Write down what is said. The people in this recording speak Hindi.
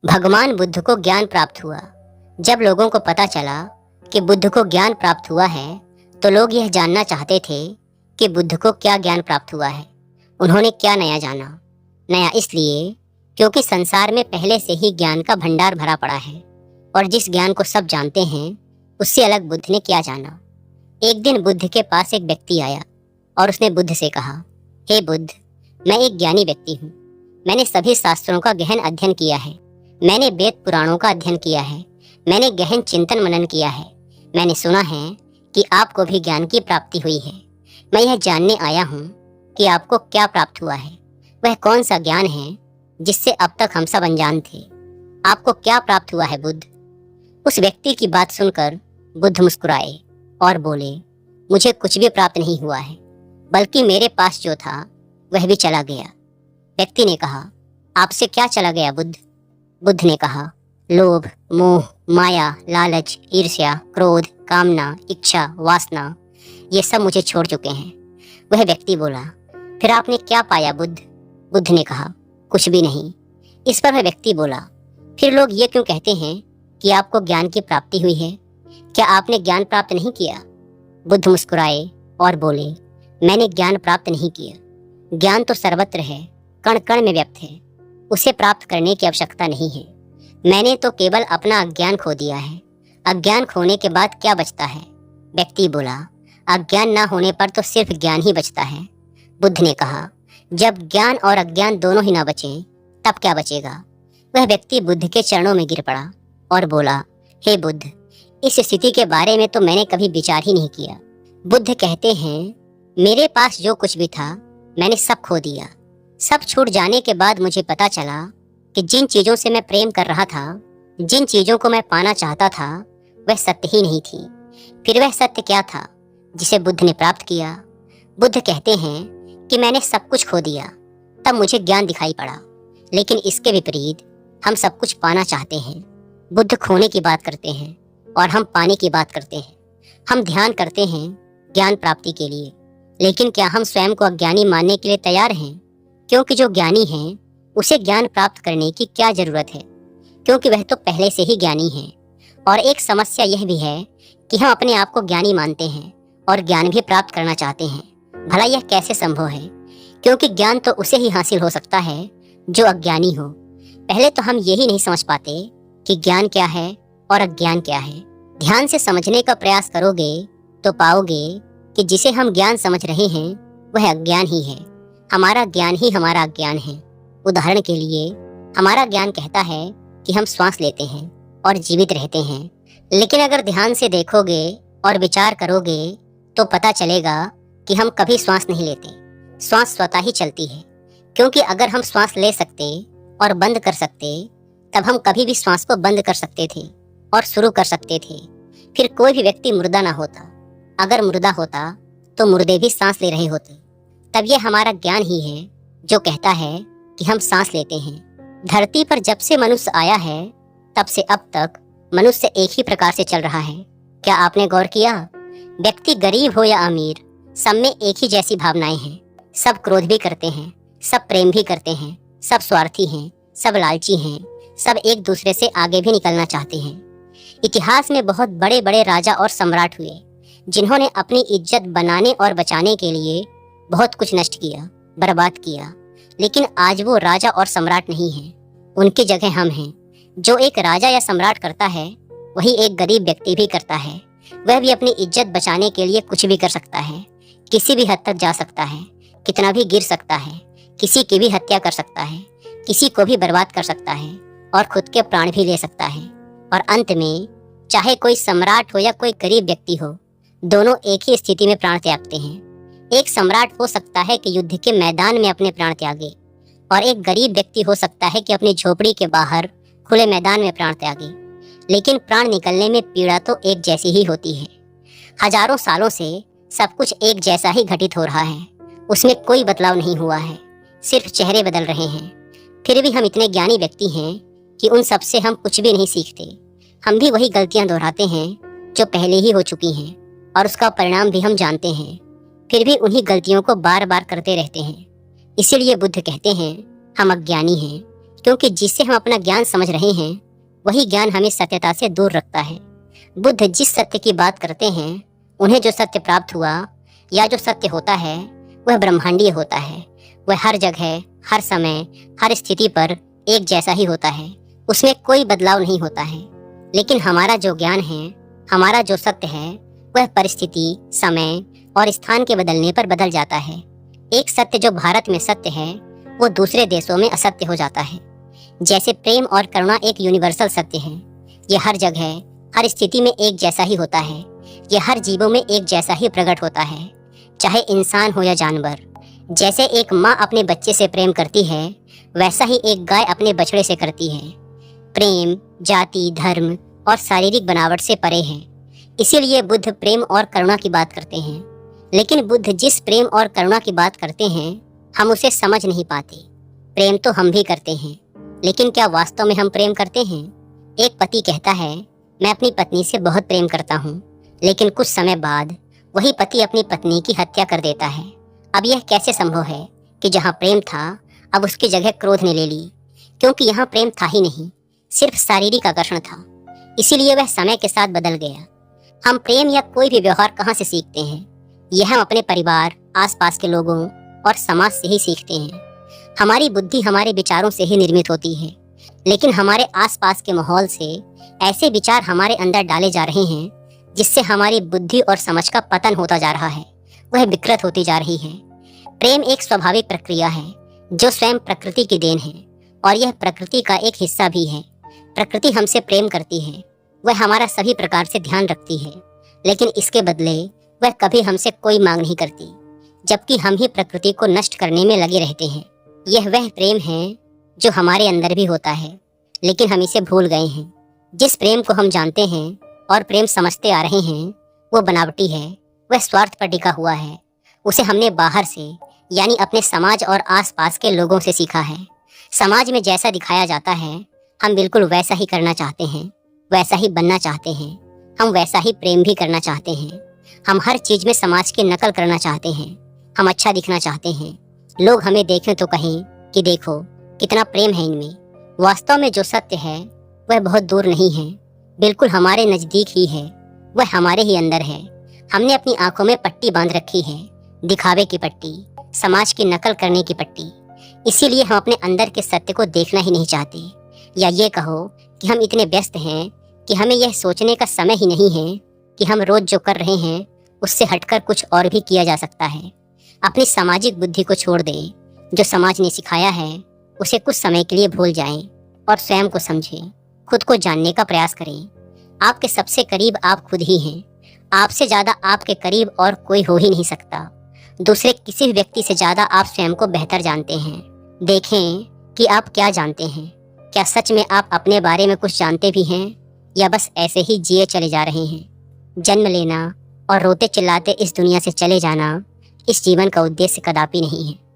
भगवान बुद्ध को ज्ञान प्राप्त हुआ। जब लोगों को पता चला कि बुद्ध को ज्ञान प्राप्त हुआ है, तो लोग यह जानना चाहते थे कि बुद्ध को क्या ज्ञान प्राप्त हुआ है। उन्होंने क्या नया जाना। नया इसलिए क्योंकि संसार में पहले से ही ज्ञान का भंडार भरा पड़ा है, और जिस ज्ञान को सब जानते हैं उससे अलग बुद्ध ने क्या जाना। एक दिन बुद्ध के पास एक व्यक्ति आया और उसने बुद्ध से कहा, हे बुद्ध, मैं एक ज्ञानी व्यक्ति हूँ। मैंने सभी शास्त्रों का गहन अध्ययन किया है। मैंने वेद पुराणों का अध्ययन किया है। मैंने गहन चिंतन मनन किया है। मैंने सुना है कि आपको भी ज्ञान की प्राप्ति हुई है। मैं यह जानने आया हूँ कि आपको क्या प्राप्त हुआ है। वह कौन सा ज्ञान है जिससे अब तक हम सब अनजान थे। आपको क्या प्राप्त हुआ है बुद्ध? उस व्यक्ति की बात सुनकर बुद्ध मुस्कुराए और बोले, मुझे कुछ भी प्राप्त नहीं हुआ है, बल्कि मेरे पास जो था वह भी चला गया। व्यक्ति ने कहा, आपसे क्या चला गया बुद्ध? बुद्ध ने कहा, लोभ, मोह, माया, लालच, ईर्ष्या, क्रोध, कामना, इच्छा, वासना, ये सब मुझे छोड़ चुके हैं। वह व्यक्ति बोला, फिर आपने क्या पाया बुद्ध? बुद्ध ने कहा, कुछ भी नहीं। इस पर वह व्यक्ति बोला, फिर लोग ये क्यों कहते हैं कि आपको ज्ञान की प्राप्ति हुई है? क्या आपने ज्ञान प्राप्त नहीं किया? बुद्ध मुस्कुराए और बोले, मैंने ज्ञान प्राप्त नहीं किया। ज्ञान तो सर्वत्र है, कण कण में व्यक्त है। उसे प्राप्त करने की आवश्यकता नहीं है। मैंने तो केवल अपना अज्ञान खो दिया है। अज्ञान खोने के बाद क्या बचता है? व्यक्ति बोला, अज्ञान ना होने पर तो सिर्फ ज्ञान ही बचता है। बुद्ध ने कहा, जब ज्ञान और अज्ञान दोनों ही ना बचें, तब क्या बचेगा? वह व्यक्ति बुद्ध के चरणों में गिर पड़ा और बोला, हे बुद्ध, इस स्थिति के बारे में तो मैंने कभी विचार ही नहीं किया। बुद्ध कहते हैं, मेरे पास जो कुछ भी था मैंने सब खो दिया। सब छूट जाने के बाद मुझे पता चला कि जिन चीजों से मैं प्रेम कर रहा था, जिन चीजों को मैं पाना चाहता था, वह सत्य ही नहीं थी। फिर वह सत्य क्या था जिसे बुद्ध ने प्राप्त किया? बुद्ध कहते हैं कि मैंने सब कुछ खो दिया, तब मुझे ज्ञान दिखाई पड़ा। लेकिन इसके विपरीत हम सब कुछ पाना चाहते हैं। बुद्ध खोने की बात करते हैं और हम पाने की बात करते हैं। हम ध्यान करते हैं ज्ञान प्राप्ति के लिए, लेकिन क्या हम स्वयं को अज्ञानी मानने के लिए तैयार हैं? क्योंकि जो ज्ञानी है उसे ज्ञान प्राप्त करने की क्या जरूरत है, क्योंकि वह तो पहले से ही ज्ञानी है। और एक समस्या यह भी है कि हम अपने आप को ज्ञानी मानते हैं और ज्ञान भी प्राप्त करना चाहते हैं। भला यह कैसे संभव है? क्योंकि ज्ञान तो उसे ही हासिल हो सकता है जो अज्ञानी हो। पहले तो हम यही नहीं समझ पाते कि ज्ञान क्या है और अज्ञान क्या है। ध्यान से समझने का प्रयास करोगे तो पाओगे कि जिसे हम ज्ञान समझ रहे हैं वह अज्ञान ही है। हमारा ज्ञान ही हमारा अज्ञान है। उदाहरण के लिए, हमारा ज्ञान कहता है कि हम श्वास लेते हैं और जीवित रहते हैं, लेकिन अगर ध्यान से देखोगे और विचार करोगे तो पता चलेगा कि हम कभी श्वास नहीं लेते। श्वास स्वतः ही चलती है, क्योंकि अगर हम श्वास ले सकते और बंद कर सकते, तब हम कभी भी श्वास को बंद कर सकते थे और शुरू कर सकते थे। फिर कोई भी व्यक्ति मुर्दा ना होता। अगर मुर्दा होता तो मुर्दे भी सांस ले रहे होते। तब ये हमारा ज्ञान ही है जो कहता है कि हम सांस लेते हैं। धरती पर जब से मनुष्य आया है तब से अब तक मनुष्य एक ही प्रकार से चल रहा है। क्या आपने गौर किया? व्यक्ति गरीब हो या अमीर, सब में एक ही जैसी भावनाएं हैं। सब क्रोध भी करते हैं, सब प्रेम भी करते हैं, सब स्वार्थी हैं, सब लालची हैं, सब एक दूसरे से आगे भी निकलना चाहते हैं। इतिहास में बहुत बड़े बड़े राजा और सम्राट हुए जिन्होंने अपनी इज्जत बनाने और बचाने के लिए बहुत कुछ नष्ट किया, बर्बाद किया। लेकिन आज वो राजा और सम्राट नहीं है, उनकी जगह हम हैं। जो एक राजा या सम्राट करता है वही एक गरीब व्यक्ति भी करता है। वह भी अपनी इज्जत बचाने के लिए कुछ भी कर सकता है, किसी भी हद तक जा सकता है, कितना भी गिर सकता है, किसी की भी हत्या कर सकता है, किसी को भी बर्बाद कर सकता है और खुद के प्राण भी ले सकता है। और अंत में चाहे कोई सम्राट हो या कोई गरीब व्यक्ति हो, दोनों एक ही स्थिति में प्राण त्यागते हैं। एक सम्राट हो सकता है कि युद्ध के मैदान में अपने प्राण त्यागे, और एक गरीब व्यक्ति हो सकता है कि अपनी झोपड़ी के बाहर खुले मैदान में प्राण त्यागे। लेकिन प्राण निकलने में पीड़ा तो एक जैसी ही होती है। हजारों सालों से सब कुछ एक जैसा ही घटित हो रहा है, उसमें कोई बदलाव नहीं हुआ है, सिर्फ चेहरे बदल रहे हैं। फिर भी हम इतने ज्ञानी व्यक्ति हैं कि उन सब से हम कुछ भी नहीं सीखते। हम भी वही गलतियां दोहराते हैं जो पहले ही हो चुकी हैं, और उसका परिणाम भी हम जानते हैं। फिर भी उन्हीं गलतियों को बार बार करते रहते हैं। इसीलिए बुद्ध कहते हैं हम अज्ञानी हैं, क्योंकि जिससे हम अपना ज्ञान समझ रहे हैं वही ज्ञान हमें सत्यता से दूर रखता है। बुद्ध जिस सत्य की बात करते हैं, उन्हें जो सत्य प्राप्त हुआ या जो सत्य होता है वह ब्रह्मांडीय होता है। वह हर जगह, हर समय, हर स्थिति पर एक जैसा ही होता है, उसमें कोई बदलाव नहीं होता है। लेकिन हमारा जो ज्ञान है, हमारा जो सत्य है, वह परिस्थिति, समय और स्थान के बदलने पर बदल जाता है। एक सत्य जो भारत में सत्य है वो दूसरे देशों में असत्य हो जाता है। जैसे प्रेम और करुणा एक यूनिवर्सल सत्य है, ये हर जगह, हर स्थिति में एक जैसा ही होता है। ये हर जीवों में एक जैसा ही प्रकट होता है, चाहे इंसान हो या जानवर। जैसे एक माँ अपने बच्चे से प्रेम करती है, वैसा ही एक गाय अपने बछड़े से करती है। प्रेम जाति, धर्म और शारीरिक बनावट से परे है। इसीलिए बुद्ध प्रेम और करुणा की बात करते हैं। लेकिन बुद्ध जिस प्रेम और करुणा की बात करते हैं, हम उसे समझ नहीं पाते। प्रेम तो हम भी करते हैं, लेकिन क्या वास्तव में हम प्रेम करते हैं? एक पति कहता है, मैं अपनी पत्नी से बहुत प्रेम करता हूँ, लेकिन कुछ समय बाद वही पति अपनी पत्नी की हत्या कर देता है। अब यह कैसे संभव है कि जहाँ प्रेम था, अब उसकी जगह क्रोध ने ले ली? क्योंकि यहाँ प्रेम था ही नहीं, सिर्फ शारीरिक आकर्षण था। इसीलिए वह समय के साथ बदल गया। हम प्रेम या कोई भी व्यवहार कहाँ से सीखते हैं? यह हम अपने परिवार, आसपास के लोगों और समाज से ही सीखते हैं। हमारी बुद्धि हमारे विचारों से ही निर्मित होती है, लेकिन हमारे आसपास के माहौल से ऐसे विचार हमारे अंदर डाले जा रहे हैं जिससे हमारी बुद्धि और समझ का पतन होता जा रहा है, वह विकृत होती जा रही है। प्रेम एक स्वाभाविक प्रक्रिया है जो स्वयं प्रकृति की देन है, और यह प्रकृति का एक हिस्सा भी है। प्रकृति हमसे प्रेम करती है, वह हमारा सभी प्रकार से ध्यान रखती है, लेकिन इसके बदले वह कभी हमसे कोई मांग नहीं करती, जबकि हम ही प्रकृति को नष्ट करने में लगे रहते हैं। यह वह प्रेम है जो हमारे अंदर भी होता है, लेकिन हम इसे भूल गए हैं। जिस प्रेम को हम जानते हैं और प्रेम समझते आ रहे हैं, वो बनावटी है, वह स्वार्थ पर टिका हुआ है। उसे हमने बाहर से, यानी अपने समाज और आसपास के लोगों से सीखा है। समाज में जैसा दिखाया जाता है, हम बिल्कुल वैसा ही करना चाहते हैं, वैसा ही बनना चाहते हैं। हम वैसा ही प्रेम भी करना चाहते हैं। हम हर चीज में समाज की नकल करना चाहते हैं। हम अच्छा दिखना चाहते हैं, लोग हमें देखें तो कहें कि देखो कितना प्रेम है इनमें। वास्तव में जो सत्य है वह बहुत दूर नहीं है, बिल्कुल हमारे नजदीक ही है, वह हमारे ही अंदर है। हमने अपनी आंखों में पट्टी बांध रखी है, दिखावे की पट्टी, समाज की नकल करने की पट्टी। इसीलिए हम अपने अंदर के सत्य को देखना ही नहीं चाहते, या ये कहो कि हम इतने व्यस्त हैं कि हमें यह सोचने का समय ही नहीं है कि हम रोज जो कर रहे हैं उससे हटकर कुछ और भी किया जा सकता है। अपनी सामाजिक बुद्धि को छोड़ दें, जो समाज ने सिखाया है उसे कुछ समय के लिए भूल जाएं और स्वयं को समझें, खुद को जानने का प्रयास करें। आपके सबसे करीब आप खुद ही हैं। आपसे ज्यादा आपके करीब और कोई हो ही नहीं सकता। दूसरे किसी भी व्यक्ति से ज्यादा आप स्वयं को बेहतर जानते हैं। देखें कि आप क्या जानते हैं। क्या सच में आप अपने बारे में कुछ जानते भी हैं, या बस ऐसे ही जिए चले जा रहे हैं? जन्म लेना और रोते चिल्लाते इस दुनिया से चले जाना इस जीवन का उद्देश्य कदापि नहीं है।